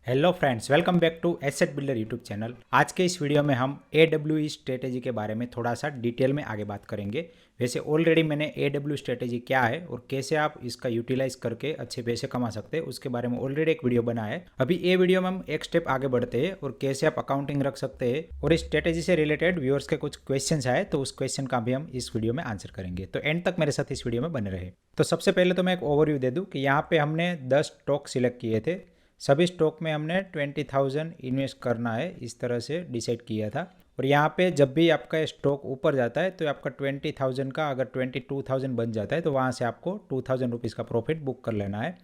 Hello friends, welcome back to Asset Builder YouTube channel. आज के इस वीडियो में हम AWE स्ट्रेटेजी के बारे में थोड़ा सा डिटेल में आगे बात करेंगे। वैसे ऑलरेडी मैंने AWE स्ट्रेटेजी क्या है और कैसे आप इसका यूटिलाइज करके अच्छे पैसे कमा सकते हैं उसके बारे में ऑलरेडी एक वीडियो बना है। अभी ये वीडियो में हम एक स्टेप आगे बढ़ते हैं और कैसे आप अकाउंटिंग रख सकते हैं और इस स्ट्रेटेजी से रिलेटेड व्यूअर्स के कुछ क्वेश्चन आए तो उस क्वेश्चन का भी हम इस वीडियो में आंसर करेंगे। तो एंड तक मेरे साथ इस वीडियो में बने रहे। तो सबसे पहले तो मैं एक ओवरव्यू दे दूँ कि यहाँ पे हमने 10 स्टॉक सिलेक्ट किए थे। सभी स्टॉक में हमने 20,000 इन्वेस्ट करना है, इस तरह से डिसाइड किया था। और यहाँ पे जब भी आपका स्टॉक ऊपर जाता है तो आपका 20,000 का अगर 22,000 बन जाता है तो वहाँ से आपको 2,000 रुपीज़ का प्रॉफिट बुक कर लेना है।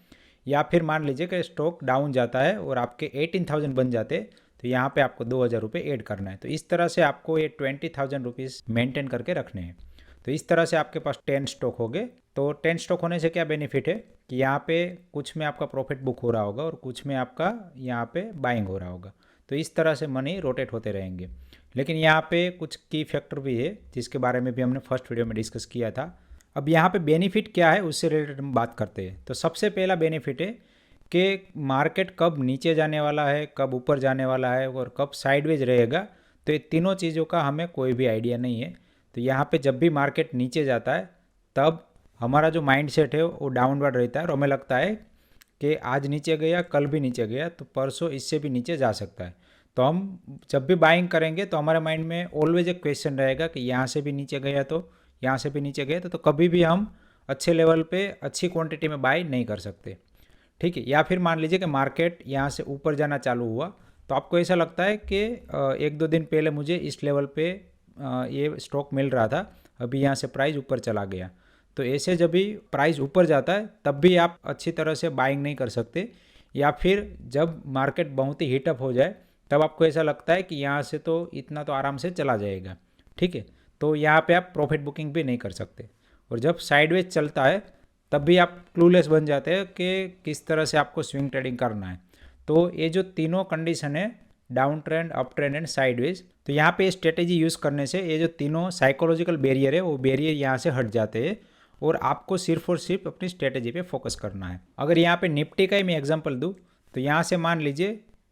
या फिर मान लीजिए कि स्टॉक डाउन जाता है और आपके 18,000 बन जाते तो यहाँ पे आपको 2,000 रुपये ऐड करना है। तो इस तरह से आपको ये 20,000 रुपीज़ मेंटेन करके रखने हैं। तो इस तरह से आपके पास 10 स्टॉक हो गए। तो 10 स्टॉक होने से क्या बेनिफिट है कि यहाँ पे कुछ में आपका प्रॉफिट बुक हो रहा होगा और कुछ में आपका यहाँ पे बाइंग हो रहा होगा। तो इस तरह से मनी रोटेट होते रहेंगे। लेकिन यहाँ पे कुछ की फैक्टर भी है जिसके बारे में भी हमने फर्स्ट वीडियो में डिस्कस किया था। अब यहाँ पे बेनिफिट क्या है उससे रिलेटेड हम बात करते हैं। तो सबसे पहला बेनिफिट है कि मार्केट कब नीचे जाने वाला है, कब ऊपर जाने वाला है और कब साइडवेज रहेगा। तो ये तीनों चीज़ों का हमें कोई भी आइडिया नहीं है। तो यहाँ पे जब भी मार्केट नीचे जाता है तब हमारा जो माइंड सेट है वो डाउनवर्ड रहता है और हमें लगता है कि आज नीचे गया, कल भी नीचे गया, तो परसों इससे भी नीचे जा सकता है। तो हम जब भी बाइंग करेंगे तो हमारे माइंड में ऑलवेज एक क्वेश्चन रहेगा कि यहाँ से भी नीचे गया तो यहाँ से भी नीचे गया तो कभी भी हम अच्छे लेवल पे अच्छी क्वांटिटी में बाई नहीं कर सकते। ठीक है। या फिर मान लीजिए कि मार्केट यहाँ से ऊपर जाना चालू हुआ तो आपको ऐसा लगता है कि एक दो दिन पहले मुझे इस लेवल पे ये स्टॉक मिल रहा था, अभी यहाँ से प्राइस ऊपर चला गया। तो ऐसे जब भी प्राइस ऊपर जाता है तब भी आप अच्छी तरह से बाइंग नहीं कर सकते। या फिर जब मार्केट बहुत ही हीटअप हो जाए तब आपको ऐसा लगता है कि यहाँ से तो इतना तो आराम से चला जाएगा। ठीक है। तो यहाँ पे आप प्रॉफिट बुकिंग भी नहीं कर सकते। और जब साइडवेज चलता है तब भी आप क्लूलेस बन जाते हैं कि किस तरह से आपको स्विंग ट्रेडिंग करना है। तो ये जो तीनों कंडीशन है, down trend, up trend and sideways, तो यहाँ पे स्ट्रेटेजी यूज़ करने से ये जो तीनों साइकोलॉजिकल बैरियर है वो बैरियर यहाँ से हट जाते हैं और आपको सिर्फ और सिर्फ अपनी स्ट्रेटेजी पे फोकस करना है। अगर यहाँ पे निफ्टी का ही मैं एग्जांपल दूँ तो यहाँ से मान लीजिए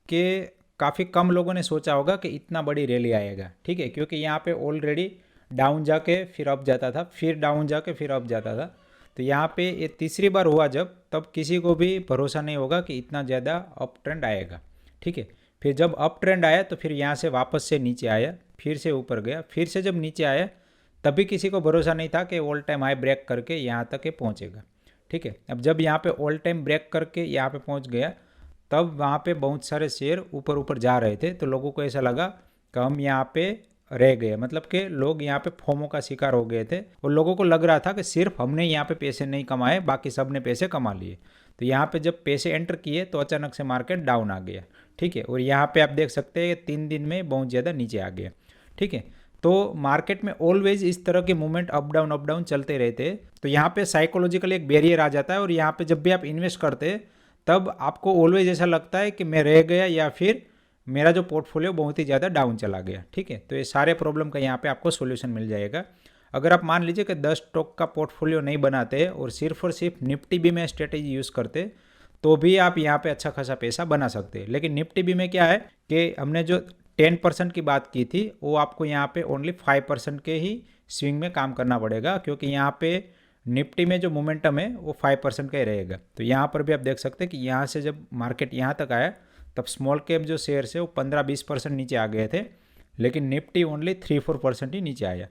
कि काफ़ी कम लोगों ने सोचा होगा कि इतना बड़ी रैली आएगा। ठीक है। क्योंकि यहाँ पे ऑलरेडी डाउन जाके फिर अप जाता था, फिर डाउन जाके फिर अप जाता था। तो यहाँ पे ये तीसरी बार हुआ जब, तब किसी को भी भरोसा नहीं होगा कि इतना ज़्यादा अप ट्रेंड आएगा। ठीक है। फिर जब अप ट्रेंड आया तो फिर यहाँ से वापस से नीचे आया, फिर से ऊपर गया, फिर से जब नीचे आया तभी किसी को भरोसा नहीं था कि ऑल टाइम हाई ब्रेक करके यहाँ तक ये पहुँचेगा। ठीक है। अब जब यहाँ पे ऑल टाइम ब्रेक करके यहाँ पे पहुँच गया तब वहाँ पे बहुत सारे शेयर ऊपर ऊपर जा रहे थे। तो लोगों को ऐसा लगा कि हम यहाँ पे रह गए, मतलब कि लोग यहाँ पे फोमो का शिकार हो गए थे और लोगों को लग रहा था कि सिर्फ हमने यहाँ पे पैसे नहीं कमाए, बाकी सब ने पैसे कमा लिए। तो यहाँ पे जब पैसे एंटर किए तो अचानक से मार्केट डाउन आ गया। ठीक है। और यहाँ पे आप देख सकते हैं 3 दिन में बहुत ज़्यादा नीचे आ गया। ठीक है। तो मार्केट में ऑलवेज इस तरह के मूवमेंट अप डाउन चलते रहते हैं। तो यहाँ पे साइकोलॉजिकल एक बैरियर आ जाता है और यहाँ पे जब भी आप इन्वेस्ट करते हैं तब आपको ऑलवेज ऐसा लगता है कि मैं रह गया या फिर मेरा जो पोर्टफोलियो बहुत ही ज़्यादा डाउन चला गया। ठीक है। तो ये सारे प्रॉब्लम का यहाँ पे आपको सोल्यूशन मिल जाएगा। अगर आप मान लीजिए कि 10 स्टॉक का पोर्टफोलियो नहीं बनाते और सिर्फ निफ्टी बी में स्ट्रेटेजी यूज़ करते तो भी आप यहाँ पे अच्छा खासा पैसा बना सकते हैं। लेकिन निफ्टी बी में क्या है कि हमने जो 10% की बात की थी वो आपको यहाँ पे ओनली 5% के ही स्विंग में काम करना पड़ेगा, क्योंकि यहाँ पे निफ्टी में जो मोमेंटम है वो 5% का ही रहेगा। तो यहाँ पर भी आप देख सकते हैं कि यहाँ से जब मार्केट यहाँ तक आया तब स्मॉल कैप जो शेयर्स है वो 15-20% नीचे आ गए थे, लेकिन निफ्टी ओनली 3-4% ही नीचे आया।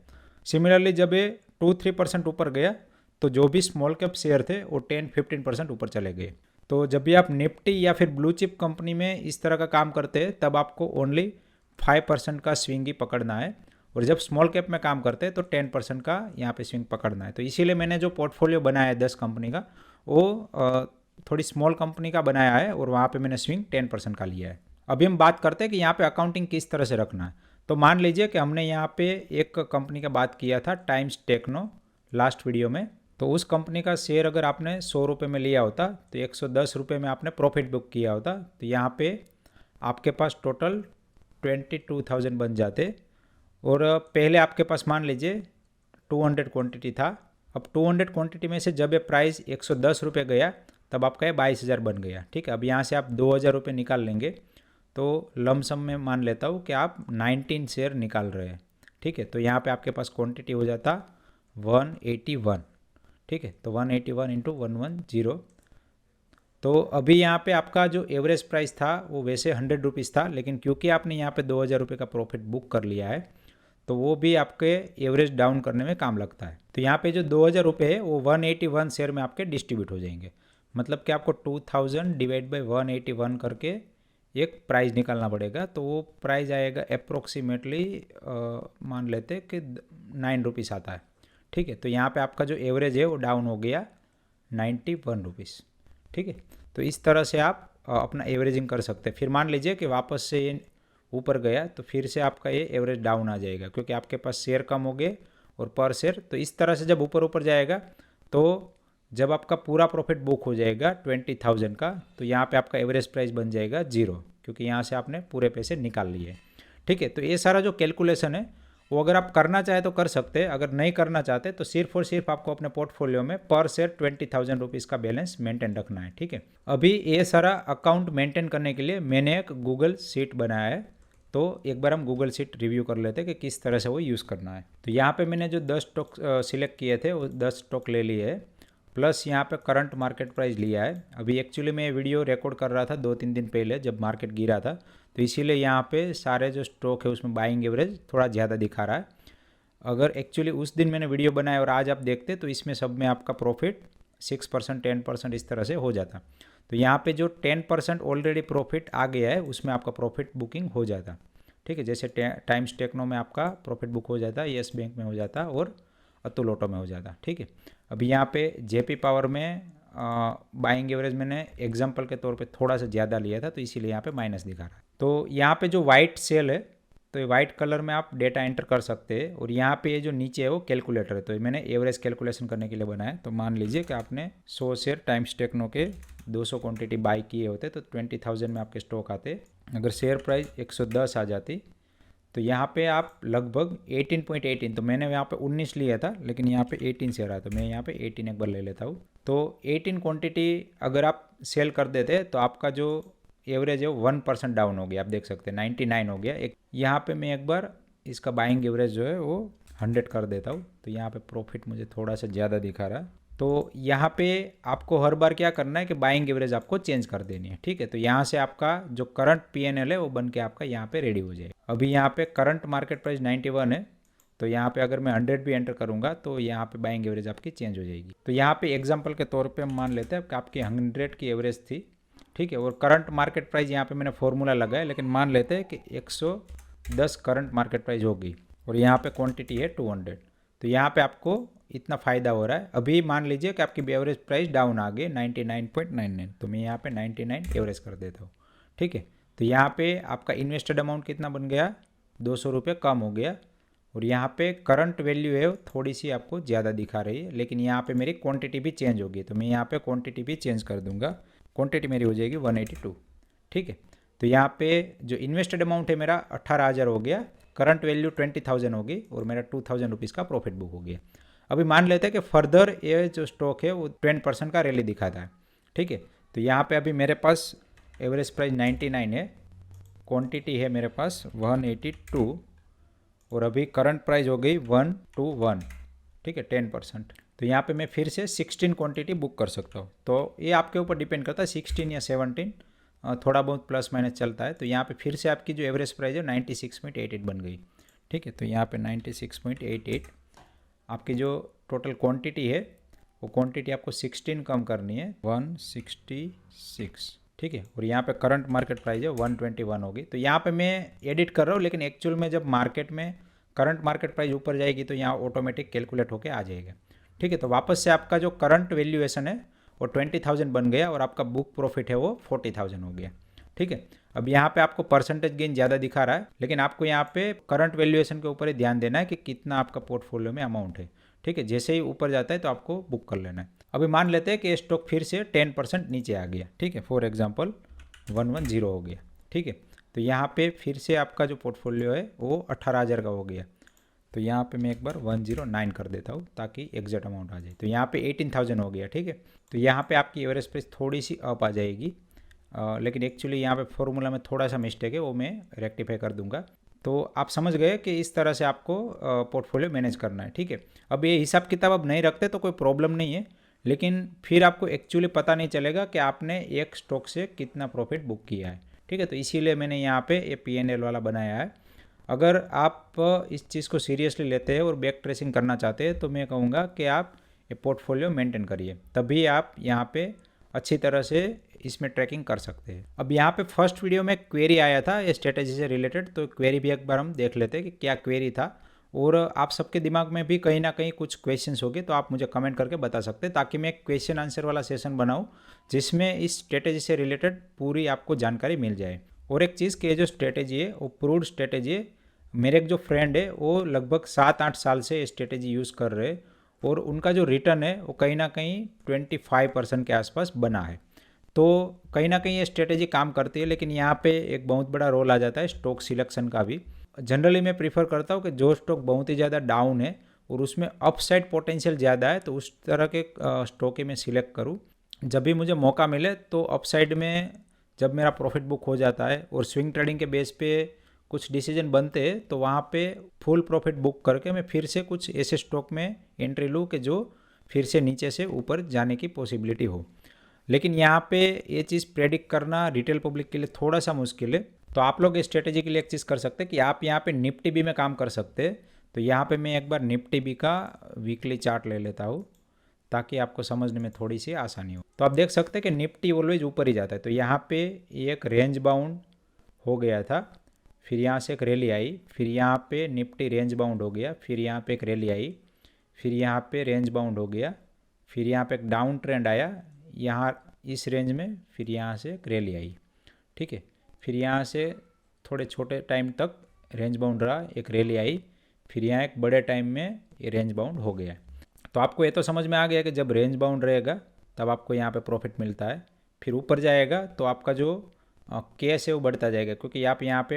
सिमिलरली जब ये 2-3% ऊपर गया तो जो भी स्मॉल कैप शेयर थे वो 10-15% ऊपर चले गए। तो जब भी आप निफ्टी या फिर ब्लू चिप कंपनी में इस तरह का काम करते हैं तब आपको ओनली 5% का स्विंग ही पकड़ना है, और जब स्मॉल कैप में काम करते हैं तो 10% का यहाँ पे स्विंग पकड़ना है। तो इसीलिए मैंने जो पोर्टफोलियो बनाया है 10 कंपनी का वो थोड़ी स्मॉल कंपनी का बनाया है और वहाँ पे मैंने स्विंग 10% का लिया है। अभी हम बात करते हैं कि यहाँ पे अकाउंटिंग किस तरह से रखना है। तो मान लीजिए कि हमने यहाँ पे एक कंपनी का बात किया था टाइम्स टेक्नो लास्ट वीडियो में। तो उस कंपनी का शेयर अगर आपने 100 रुपये में लिया होता तो 110 रुपये में आपने प्रॉफिट बुक किया होता। तो यहाँ पे आपके पास टोटल 22,000 बन जाते। और पहले आपके पास मान लीजिए 200 क्वांटिटी था। अब 200 क्वांटिटी में से जब ये प्राइस 110 रुपये गया तब आपका ये 22,000 बन गया। ठीक है, अब यहाँ से आप 2,000 रुपये निकाल लेंगे तो लमसम में मान लेता हूँ कि आप 19 शेयर निकाल रहे हैं। ठीक है, तो यहाँ पे आपके पास क्वांटिटी हो जाता 181। ठीक है, तो 181 इंटू 110। तो अभी यहाँ पे आपका जो एवरेज प्राइस था वो वैसे 100 रुपीज़ था, लेकिन क्योंकि आपने यहाँ पे 2,000 रुपये का प्रॉफिट बुक कर लिया है तो वो भी आपके एवरेज डाउन करने में काम लगता है। तो यहाँ पे जो 2,000 रुपये है वो 181 शेयर में आपके डिस्ट्रीब्यूट हो जाएंगे। मतलब कि आपको 2000 डिवाइड बाई 181 करके एक प्राइस निकालना पड़ेगा। तो वो प्राइस आएगा अप्रोक्सीमेटली मान लेते कि 9 रुपीज़ आता है। ठीक है, तो यहाँ पे आपका जो एवरेज है वो डाउन हो गया 91 रुपीज़। ठीक है, तो इस तरह से आप अपना एवरेजिंग कर सकते हैं। फिर मान लीजिए कि वापस से ये ऊपर गया तो फिर से आपका ये एवरेज डाउन आ जाएगा, क्योंकि आपके पास शेयर कम हो गए और पर शेयर। तो इस तरह से जब ऊपर ऊपर जाएगा तो जब आपका पूरा प्रॉफिट बुक हो जाएगा 20,000 का, तो यहाँ पे आपका एवरेज प्राइस बन जाएगा 0, क्योंकि यहाँ से आपने पूरे पैसे निकाल लिए। ठीक है, तो ये सारा जो कैलकुलेशन है वो अगर आप करना चाहे तो कर सकते हैं, अगर नहीं करना चाहते तो सिर्फ और सिर्फ आपको अपने पोर्टफोलियो में पर शेयर 20,000 रुपीज़ का बैलेंस मेंटेन रखना है। ठीक है, अभी ये सारा अकाउंट मेंटेन करने के लिए मैंने एक गूगल शीट बनाया है। तो एक बार हम गूगल शीट रिव्यू कर लेते हैं कि किस तरह से वो यूज़ करना है। तो यहाँ पे मैंने जो 10 स्टॉक सिलेक्ट किए थे वो 10 स्टॉक ले लिए है, प्लस यहाँ पे करंट मार्केट प्राइस लिया है। अभी एक्चुअली मैं वीडियो रिकॉर्ड कर रहा था 2-3 दिन पहले जब मार्केट गिरा था, तो इसीलिए यहाँ पे सारे जो स्टॉक है उसमें बाइंग एवरेज थोड़ा ज़्यादा दिखा रहा है। अगर एक्चुअली उस दिन मैंने वीडियो बनाया और आज आप देखते तो इसमें सब में आपका प्रॉफिट 6%, 10% इस तरह से हो जाता। तो यहाँ पे जो 10% ऑलरेडी प्रॉफिट आ गया है उसमें आपका प्रॉफिट बुकिंग हो जाता। ठीक है, जैसे टाइम्स टेक्नो में आपका प्रॉफिट बुक हो जाता, येस बैंक में हो जाता और अतुल ऑटो में हो जाता। ठीक है, अभी यहाँ पे जेपी पावर में बाइंग एवरेज मैंने एग्जांपल के तौर पे थोड़ा सा ज़्यादा लिया था, तो इसीलिए यहाँ पे माइनस दिखा रहा है। तो यहाँ पे जो वाइट सेल है तो ये वाइट कलर में आप डेटा एंटर कर सकते हैं, और यहाँ पे ये जो नीचे है वो कैलकुलेटर है, तो मैंने एवरेज कैलकुलेशन करने के लिए बनाया। तो मान लीजिए कि आपने 100 शेयर टाइम्स टेक्नो के 200 क्वांटिटी बाई किए होते तो 20,000 में आपके स्टॉक आते। अगर शेयर प्राइस 110 आ जाती तो यहाँ पे आप लगभग 18.18, तो मैंने यहाँ पे 19 लिया था लेकिन यहाँ पे 18 शेयर आया, तो मैं यहाँ पे 18 एक बार ले लेता हूँ। तो 18 क्वांटिटी अगर आप सेल कर देते तो आपका जो एवरेज है वो 1% डाउन हो गया। आप देख सकते हैं 99 हो गया। एक यहाँ पे मैं एक बार इसका बाइंग एवरेज जो है वो 100 कर देता हूँ, तो यहाँ पे प्रॉफिट मुझे थोड़ा सा ज़्यादा दिखा रहा है। तो यहाँ पे आपको हर बार क्या करना है कि बाइंग एवरेज आपको चेंज कर देनी है। ठीक है, तो यहाँ से आपका जो करंट पीएनएल है वो बन के आपका यहाँ पे रेडी हो जाएगा। अभी यहाँ पे करंट मार्केट प्राइस 91 है, तो यहाँ पे अगर मैं 100 भी एंटर करूँगा तो यहाँ पे बाइंग एवरेज आपकी चेंज हो जाएगी। तो यहाँ पे एग्जाम्पल के तौर पर हम मान लेते हैं कि आपकी 100 की एवरेज थी। ठीक है, और करंट मार्केट प्राइस यहाँ पे मैंने फॉर्मूला लगाया, लेकिन मान लेते हैं कि 110 करंट मार्केट प्राइस होगी और यहाँ पे क्वांटिटी है 200, तो यहाँ पे आपको इतना फ़ायदा हो रहा है। अभी मान लीजिए कि आपकी एवरेज प्राइस डाउन आ गई 99.99, तो मैं यहाँ पे 99 एवरेज कर देता हूँ। ठीक है, तो यहाँ पे आपका इन्वेस्टेड अमाउंट कितना बन गया, 200 रुपये कम हो गया, और यहाँ पे करंट वैल्यू है थोड़ी सी आपको ज़्यादा दिखा रही है, लेकिन यहाँ पे मेरी क्वांटिटी भी चेंज होगी, तो मैं यहाँ पे क्वांटिटी भी चेंज कर दूंगा। क्वांटिटी मेरी हो जाएगी 182। ठीक है, तो यहाँ पे जो इन्वेस्टेड अमाउंट है मेरा 18,000 हो गया, करंट वैल्यू 20,000 होगी और मेरा 2,000 रुपीज़ का प्रॉफिट बुक हो गया। अभी मान लेते हैं कि फर्दर ये जो स्टॉक है वो 10% का रैली दिखाता है। ठीक है, तो यहाँ पे अभी मेरे पास एवरेज प्राइस 99 है, क्वांटिटी है मेरे पास 182, और अभी करंट प्राइस हो गई 121। ठीक है, 10%। तो यहाँ पे मैं फिर से 16 क्वांटिटी बुक कर सकता हूँ। तो ये आपके ऊपर डिपेंड करता है, 16 या 17, थोड़ा बहुत प्लस माइनस चलता है। तो यहाँ पे फिर से आपकी जो एवरेज प्राइस है 96.88 बन गई। ठीक है, तो यहाँ पे 96.88 आपकी जो टोटल क्वांटिटी है वो क्वांटिटी आपको 16 कम करनी है, 166। ठीक है, और यहाँ पे करंट मार्केट प्राइस है 121 होगी। तो यहाँ पे मैं एडिट कर रहा हूँ, लेकिन एक्चुअल में जब मार्केट में करंट मार्केट प्राइस ऊपर जाएगी तो यहाँ ऑटोमेटिक कैलकुलेट होके आ जाएगा। ठीक है, तो वापस से आपका जो करंट वैल्यूएशन है वो 20,000 बन गया और आपका बुक प्रॉफिट है वो 40,000 हो गया। ठीक है, अब यहाँ पे आपको परसेंटेज गेन ज़्यादा दिखा रहा है, लेकिन आपको यहाँ पे करंट वैल्यूएशन के ऊपर ही ध्यान देना है कि कितना आपका पोर्टफोलियो में अमाउंट है। ठीक है, जैसे ही ऊपर जाता है तो आपको बुक कर लेना है। अभी मान लेते हैं कि ये स्टॉक फिर से 10% नीचे आ गया। ठीक है, फॉर एग्जाम्पल 110 हो गया। ठीक है, तो यहाँ पे फिर से आपका जो पोर्टफोलियो है वो 18,000 का हो गया। तो यहाँ पे मैं एक बार 109 कर देता हूँ ताकि एग्जैक्ट अमाउंट आ जाए। तो यहाँ पे 18,000 हो गया, ठीक है। तो यहाँ पे आपकी एवरेज प्राइस थोड़ी सी अप आ जाएगी, लेकिन एक्चुअली यहाँ पे फॉर्मूला में थोड़ा सा मिस्टेक है, वो मैं रेक्टिफाई कर दूंगा। तो आप समझ गए कि इस तरह से आपको पोर्टफोलियो मैनेज करना है, ठीक है। अब ये हिसाब किताब अब नहीं रखते तो कोई प्रॉब्लम नहीं है, लेकिन फिर आपको एक्चुअली पता नहीं चलेगा कि आपने एक स्टॉक से कितना प्रॉफिट बुक किया है, ठीक है। तो इसीलिए मैंने यहाँ पे ये P&L वाला बनाया है। अगर आप इस चीज़ को सीरियसली लेते हैं और बैक ट्रेसिंग करना चाहते हैं तो मैं कहूँगा कि आप ये पोर्टफोलियो मेंटेन करिए, तभी आप यहाँ पे अच्छी तरह से इसमें ट्रैकिंग कर सकते हैं। अब यहाँ पे फर्स्ट वीडियो में क्वेरी आया था ये स्ट्रेटेजी से रिलेटेड, तो क्वेरी भी एक बार हम देख लेते हैं कि क्या क्वेरी था, और आप सबके दिमाग में भी कहीं ना कहीं कुछ क्वेश्चंस होंगे तो आप मुझे कमेंट करके बता सकते हैं, ताकि मैं एक क्वेश्चन आंसर वाला सेशन बनाऊँ जिसमें इस स्ट्रेटेजी से रिलेटेड पूरी आपको जानकारी मिल जाए। और एक चीज़ कि जो स्ट्रेटेजी है वो प्रूव्ड स्ट्रेटेजी है। मेरे एक जो फ्रेंड है वो लगभग 7-8 साल से ये स्ट्रेटेजी यूज़ कर रहे हैं, और उनका जो रिटर्न है वो कहीं ना कहीं 25% के आसपास बना है। तो कहीं ना कहीं ये स्ट्रेटेजी काम करती है, लेकिन यहाँ पे एक बहुत बड़ा रोल आ जाता है स्टॉक सिलेक्शन का भी। जनरली मैं प्रीफर करता हूँ कि जो स्टॉक बहुत ही ज़्यादा डाउन है और उसमें अपसाइड पोटेंशियल ज़्यादा है तो उस तरह के स्टॉक ही मैं सिलेक्ट करूँ। जब भी मुझे मौका मिले तो अपसाइड में जब मेरा प्रॉफिट बुक हो जाता है और स्विंग ट्रेडिंग के बेस पे कुछ डिसीजन बनते हैं तो वहाँ पे फुल प्रॉफिट बुक करके मैं फिर से कुछ ऐसे स्टॉक में एंट्री लूँ कि जो फिर से नीचे से ऊपर जाने की पॉसिबिलिटी हो। लेकिन यहाँ पे ये चीज़ प्रेडिक्ट करना रिटेल पब्लिक के लिए थोड़ा सा मुश्किल है। तो आप लोग इस स्ट्रेटेजी के लिए एक चीज़ कर सकते हैं कि आप यहाँ पे निफ्टी बी में काम कर सकते हैं। तो यहाँ पे मैं एक बार निफ्टी बी का वीकली चार्ट ले लेता हूँ ताकि आपको समझने में थोड़ी सी आसानी हो। तो आप देख सकते हैं कि निफ्टी ऑलवेज ऊपर ही जाता है। तो यहाँ पे एक रेंज बाउंड हो गया था, फिर यहाँ से एक रैली आई, फिर यहाँ पे निफ्टी रेंज बाउंड हो गया, फिर यहाँ पे एक रैली आई, फिर यहाँ पे रेंज बाउंड हो गया, फिर यहाँ पे एक डाउन ट्रेंड आया यहाँ इस रेंज में, फिर यहाँ से एक रैली आई, ठीक है। फिर यहाँ से थोड़े छोटे टाइम तक रेंज बाउंड रहा, एक रैली आई, फिर यहाँ एक बड़े टाइम में ये रेंज बाउंड हो गया। तो आपको ये तो समझ में आ गया कि जब रेंज बाउंड रहेगा तब आपको यहाँ पे प्रॉफिट मिलता है, फिर ऊपर जाएगा तो आपका जो कैश है वो बढ़ता जाएगा, क्योंकि आप यहाँ पे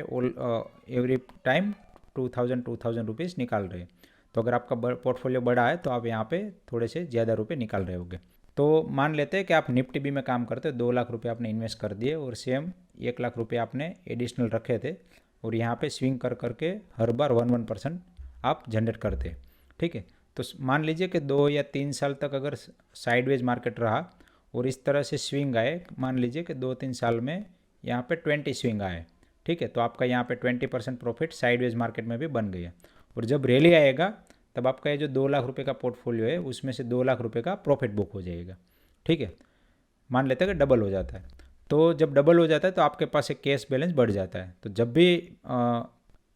एवरी टाइम 2000 रुपीज़ निकाल रहे हैं। तो अगर आपका पोर्टफोलियो बड़ा है तो आप यहाँ पे थोड़े से ज़्यादा रुपये निकाल रहे होंगे। तो मान लेते हैं कि आप निफ्टी बी में काम करते हो, 2 लाख रुपये आपने इन्वेस्ट कर दिए और सेम 1 लाख रुपये आपने एडिशनल रखे थे, और यहाँ पे स्विंग कर करके हर बार 1% आप जनरेट करते, ठीक है। तो मान लीजिए कि 2 या 3 साल तक अगर साइडवेज मार्केट रहा और इस तरह से स्विंग आए, मान लीजिए कि 2-3 साल में यहाँ पे 20 स्विंग आए, ठीक है। तो आपका यहाँ पे 20% प्रॉफिट साइडवेज मार्केट में भी बन गया, और जब रैली आएगा तब आपका ये जो 2 लाख रुपए का पोर्टफोलियो है उसमें से 2 लाख रुपए का प्रॉफिट बुक हो जाएगा, ठीक है। मान लेते हैं कि डबल हो जाता है। तो जब डबल हो जाता है तो आपके पास एक कैश बैलेंस बढ़ जाता है। तो जब भी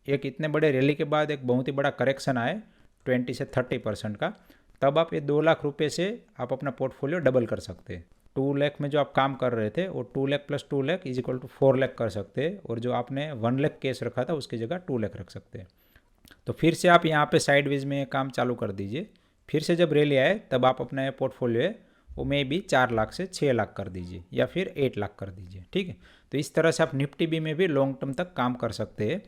एक इतने बड़े रैली के बाद एक बहुत ही बड़ा करेक्शन आए 20 से 30% का, तब आप ये 2 लाख रुपये से आप अपना पोर्टफोलियो डबल कर सकते हैं। 2 लाख में जो आप काम कर रहे थे वो 2 lakh plus 2 lakh is equal to 4 lakh कर सकते हैं, और जो आपने 1 लाख कैश रखा था उसकी जगह 2 लाख रख सकते हैं। तो फिर से आप यहाँ पे साइडवेज में काम चालू कर दीजिए, फिर से जब रैली आए तब आप अपना पोर्टफोलियो है वो मे भी 4 लाख से 6 लाख कर दीजिए या फिर 8 लाख कर दीजिए, ठीक है। तो इस तरह से आप निफ्टी बी में भी लॉन्ग टर्म तक काम कर सकते हैं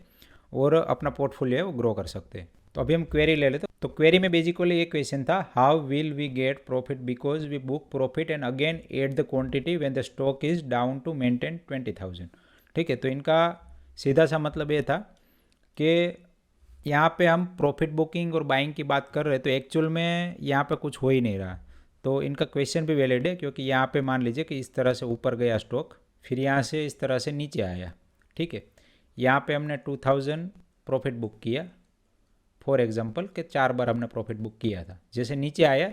और अपना पोर्टफोलियो है वो ग्रो कर सकते हैं। तो अभी हम क्वेरी ले लेते हैं। तो क्वेरी में बेसिकली ये क्वेश्चन था, how will we get profit because we book profit and again add the quantity when the stock is down to maintain 20,000, ठीक है। तो इनका सीधा सा मतलब ये था कि यहाँ पे हम प्रॉफिट बुकिंग और बाइंग की बात कर रहे हैं, तो एक्चुअल में यहाँ पे कुछ हो ही नहीं रहा। तो इनका क्वेश्चन भी वैलिड है, क्योंकि यहाँ पे मान लीजिए कि इस तरह से ऊपर गया स्टॉक, फिर यहाँ से इस तरह से नीचे आया, ठीक है। यहाँ पे हमने 2000 प्रॉफिट बुक किया फॉर एग्जांपल कि 4 बार हमने प्रॉफिट बुक किया था। जैसे नीचे आया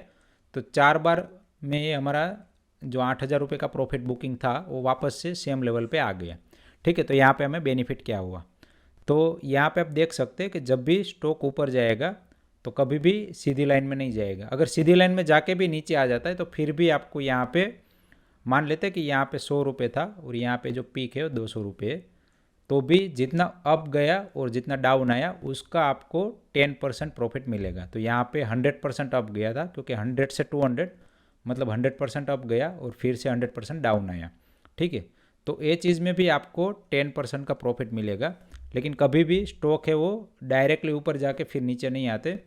तो 4 बार में ये हमारा जो 8,000 रुपये का प्रॉफिट बुकिंग था वो वापस से सेम लेवल पे आ गया, ठीक है। तो यहाँ पे हमें बेनिफिट क्या हुआ, तो यहाँ पे आप देख सकते हैं कि जब भी स्टॉक ऊपर जाएगा तो कभी भी सीधी लाइन में नहीं जाएगा। अगर सीधी लाइन में जाके भी नीचे आ जाता है तो फिर भी आपको यहाँ पे मान लेते हैं कि यहाँ पे 100 रुपये था और यहाँ पे जो पीक है वो 200 रुपये, तो भी जितना अप गया और जितना डाउन आया उसका आपको 10% प्रॉफिट मिलेगा। तो यहाँ पे 100% अप गया था, क्योंकि 100 से 200 मतलब 100% अप गया और फिर से 100% डाउन आया, ठीक है। तो ये चीज़ में भी आपको 10% का प्रॉफिट मिलेगा। लेकिन कभी भी स्टॉक है वो डायरेक्टली ऊपर जाके फिर नीचे नहीं आते,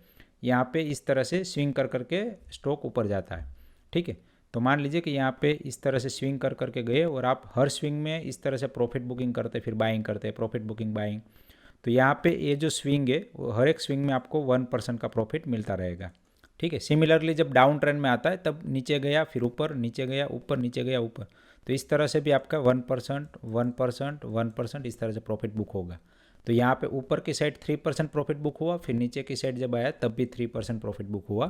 यहाँ पे इस तरह से स्विंग कर करके स्टॉक ऊपर जाता है। ठीक है, तो मान लीजिए कि यहाँ पे इस तरह से स्विंग कर करके गए और आप हर स्विंग में इस तरह से प्रॉफिट बुकिंग करते, फिर बाइंग करते, प्रॉफिट बुकिंग बाइंग, तो यहाँ पे ये जो स्विंग है वो हर एक स्विंग में आपको 1% का प्रॉफिट मिलता रहेगा। ठीक है, सिमिलरली जब डाउन ट्रेंड में आता है तब नीचे गया फिर ऊपर, नीचे गया ऊपर, नीचे गया ऊपर, तो इस तरह से भी आपका 1%, 1%, 1% इस तरह से प्रॉफिट बुक होगा। तो यहाँ पे ऊपर की साइड 3% प्रॉफिट बुक हुआ, फिर नीचे की साइड जब आया तब भी 3% प्रॉफिट बुक हुआ।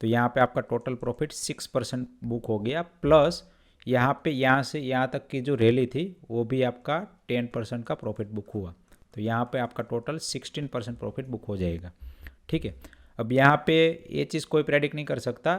तो यहाँ पे आपका टोटल प्रॉफिट 6% बुक हो गया, प्लस यहाँ से यहाँ तक की जो रैली थी वो भी आपका 10% का प्रॉफिट बुक हुआ। तो यहाँ पे आपका टोटल 16% प्रॉफिट बुक हो जाएगा। ठीक है, अब यहाँ पे ये चीज़ कोई प्रेडिक्ट नहीं कर सकता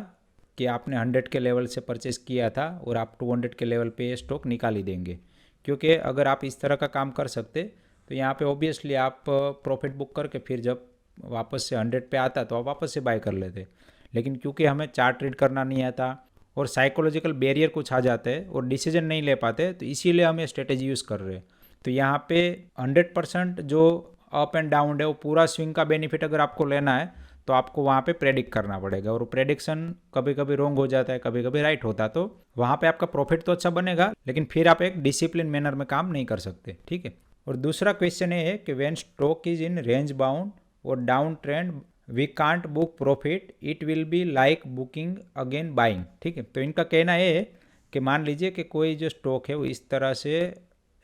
कि आपने 100 के लेवल से परचेस किया था और आप 200 के लेवल पे ये स्टॉक निकाल ही देंगे, क्योंकि अगर आप इस तरह का काम कर सकते तो यहाँ पे ऑब्वियसली आप प्रॉफिट बुक करके फिर जब वापस से 100 पे आता तो आप वापस से बाय कर लेते। लेकिन क्योंकि हमें चार्ट रीड करना नहीं आता और साइकोलॉजिकल बैरियर कुछ आ जाते हैं और डिसीजन नहीं ले पाते, तो इसीलिए हम ये स्ट्रेटेजी यूज़ कर रहे हैं। तो यहाँ पे 100% जो अप एंड डाउन है वो पूरा स्विंग का बेनिफिट अगर आपको लेना है तो आपको वहाँ पे प्रेडिक्ट करना पड़ेगा, और प्रेडिक्शन कभी कभी रॉन्ग हो जाता है, कभी कभी राइट होता है, तो वहाँ पे आपका प्रॉफिट तो अच्छा बनेगा लेकिन फिर आप एक डिसिप्लिन मैनर में काम नहीं कर सकते। ठीक है, और दूसरा क्वेश्चन ये है कि when stock is in range bound और down trend we can't book profit, it will be like booking again buying. ठीक है, तो इनका कहना ये है कि मान लीजिए कि कोई जो स्टॉक है वो इस तरह से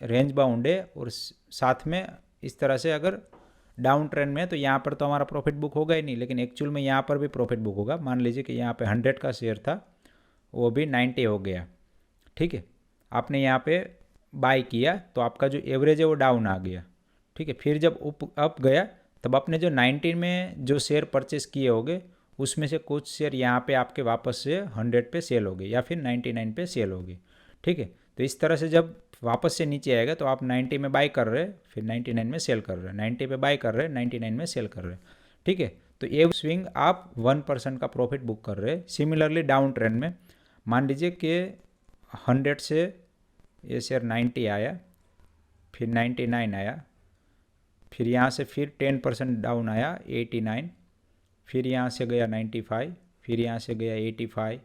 रेंज बाउंड है और साथ में इस तरह से अगर डाउन ट्रेंड में है, तो यहाँ पर तो हमारा प्रॉफिट बुक होगा ही नहीं, लेकिन एक्चुअल में यहाँ पर भी प्रॉफिट बुक होगा। मान लीजिए कि यहाँ पे 100 का शेयर था, वो भी 90 हो गया। ठीक है, आपने यहाँ पे बाय किया तो आपका जो एवरेज है वो डाउन आ गया। ठीक है, फिर जब अप गया तब आपने जो 19 में जो शेयर परचेस किए होंगे उसमें से कुछ शेयर यहाँ पे आपके वापस से 100 पे सेल हो गए या फिर 99 पे सेल हो गए। ठीक है, तो इस तरह से जब वापस से नीचे आएगा तो आप 90 में बाय कर रहे हैं, फिर 99 में सेल कर रहे हैं, 90 पे बाय कर रहे हैं, 99 में सेल कर रहे हैं। ठीक है, तो ये स्विंग आप 1% का प्रॉफिट बुक कर रहे हैं। सिमिलरली डाउन ट्रेंड में मान लीजिए कि 100 से ये शेयर 90 आया, फिर 99 आया, फिर यहाँ से फिर 10% डाउन आया 89, फिर यहाँ से गया 95, फिर यहाँ से गया 85।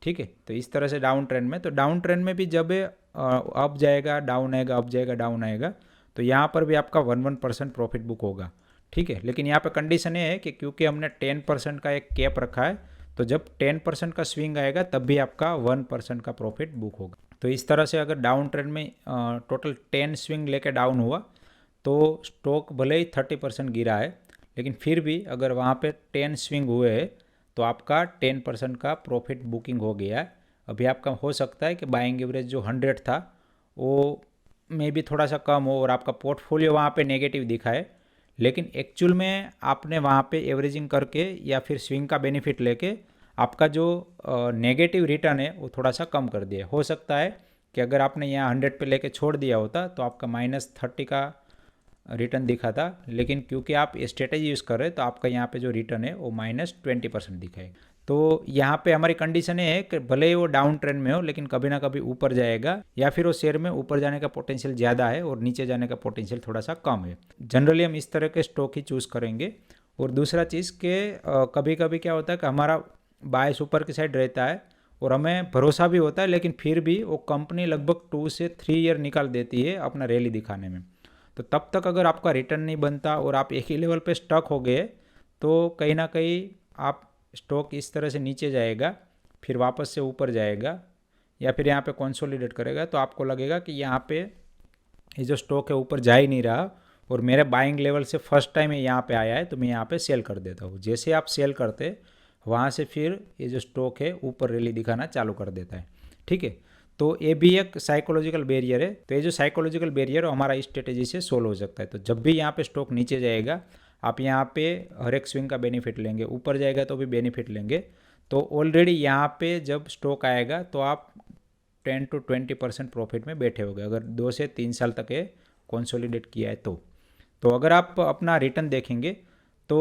ठीक है, तो इस तरह से डाउन ट्रेंड में, तो डाउन ट्रेंड में भी जब अप जाएगा डाउन आएगा, अप जाएगा डाउन आएगा, तो यहाँ पर भी आपका 1% प्रॉफिट बुक होगा। ठीक है, लेकिन यहाँ पे कंडीशन ये है कि क्योंकि हमने 10% का एक कैप रखा है, तो जब 10% का स्विंग आएगा तब भी आपका 1% का प्रॉफिट बुक होगा। तो इस तरह से अगर डाउन ट्रेंड में टोटल 10 स्विंग लेके डाउन हुआ तो स्टॉक भले ही 30% गिरा है, लेकिन फिर भी अगर वहाँ पे 10 स्विंग हुए हैं तो आपका 10% का प्रॉफिट बुकिंग हो गया है। अभी आपका हो सकता है कि बाइंग एवरेज जो 100 था वो में भी थोड़ा सा कम हो और आपका पोर्टफोलियो वहाँ पे नेगेटिव दिखाए, लेकिन एक्चुअल में आपने वहाँ पे एवरेजिंग करके या फिर स्विंग का बेनिफिट लेके आपका जो नेगेटिव रिटर्न है वो थोड़ा सा कम कर दिया। हो सकता है कि अगर आपने यहाँ 100 पे लेके छोड़ दिया होता तो आपका -30 का रिटर्न दिखा था, लेकिन क्योंकि आप स्ट्रेटेजी यूज़ कर रहे हैं तो आपका यहाँ पे जो रिटर्न है वो -20% दिखाएगा। तो यहाँ पे हमारी कंडीशन ये है कि भले ही वो डाउन ट्रेंड में हो लेकिन कभी ना कभी ऊपर जाएगा, या फिर वो शेयर में ऊपर जाने का पोटेंशियल ज़्यादा है और नीचे जाने का पोटेंशियल थोड़ा सा कम है। जनरली हम इस तरह के स्टॉक ही चूज़ करेंगे। और दूसरा चीज़ के कभी कभी क्या होता है कि हमारा बायस ऊपर की साइड रहता है और हमें भरोसा भी होता है, लेकिन फिर भी वो कंपनी लगभग 2 से 3 ईयर निकाल देती है अपना रैली दिखाने में। तो तब तक अगर आपका रिटर्न नहीं बनता और आप एक ही लेवल पे स्टक हो गए तो कहीं ना कहीं आप स्टॉक इस तरह से नीचे जाएगा, फिर वापस से ऊपर जाएगा या फिर यहाँ पे कंसोलिडेट करेगा, तो आपको लगेगा कि यहाँ पे ये जो स्टॉक है ऊपर जा ही नहीं रहा और मेरे बाइंग लेवल से फर्स्ट टाइम ये यहाँ पे आया है तो मैं यहाँ पे सेल कर देता हूँ। जैसे आप सेल करते वहाँ से फिर ये जो स्टॉक है ऊपर रैली दिखाना चालू कर देता है। ठीक है, तो ये भी एक साइकोलॉजिकल बैरियर है। तो ये जो साइकोलॉजिकल बैरियर है हमारा इस स्ट्रेटेजी से सोल्व हो सकता है। तो जब भी यहाँ पे स्टॉक नीचे जाएगा आप यहाँ पे हर एक स्विंग का बेनिफिट लेंगे, ऊपर जाएगा तो भी बेनिफिट लेंगे। तो ऑलरेडी यहाँ पे जब स्टॉक आएगा तो आप 10 to 20% प्रॉफिट में बैठे होगे अगर 2 से 3 साल तक ये कंसोलिडेट किया है। तो अगर आप अपना रिटर्न देखेंगे तो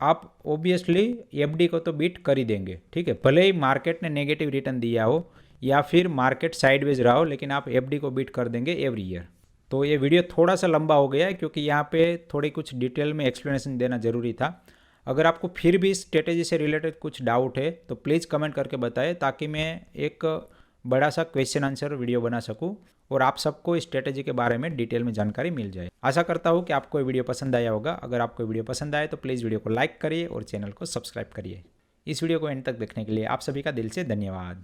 आप ऑब्वियसली एफडी को तो बीट कर ही देंगे। ठीक है, भले ही मार्केट ने नेगेटिव रिटर्न दिया हो या फिर मार्केट साइडवेज रहा हो, लेकिन आप एफडी को बीट कर देंगे एवरी ईयर। तो ये वीडियो थोड़ा सा लंबा हो गया है क्योंकि यहाँ पे थोड़ी कुछ डिटेल में एक्सप्लेनेशन देना ज़रूरी था। अगर आपको फिर भी स्ट्रेटेजी से रिलेटेड कुछ डाउट है तो प्लीज़ कमेंट करके बताएं, ताकि मैं एक बड़ा सा क्वेश्चन आंसर वीडियो बना सकूं और आप सबको इस स्ट्रेटेजी के बारे में डिटेल में जानकारी मिल जाए। आशा करता हूँ कि आपको ये वीडियो पसंद आया होगा। अगर आपको वीडियो पसंद आए तो प्लीज़ वीडियो को लाइक करिए और चैनल को सब्सक्राइब करिए। इस वीडियो को एंड तक देखने के लिए आप सभी का दिल से धन्यवाद।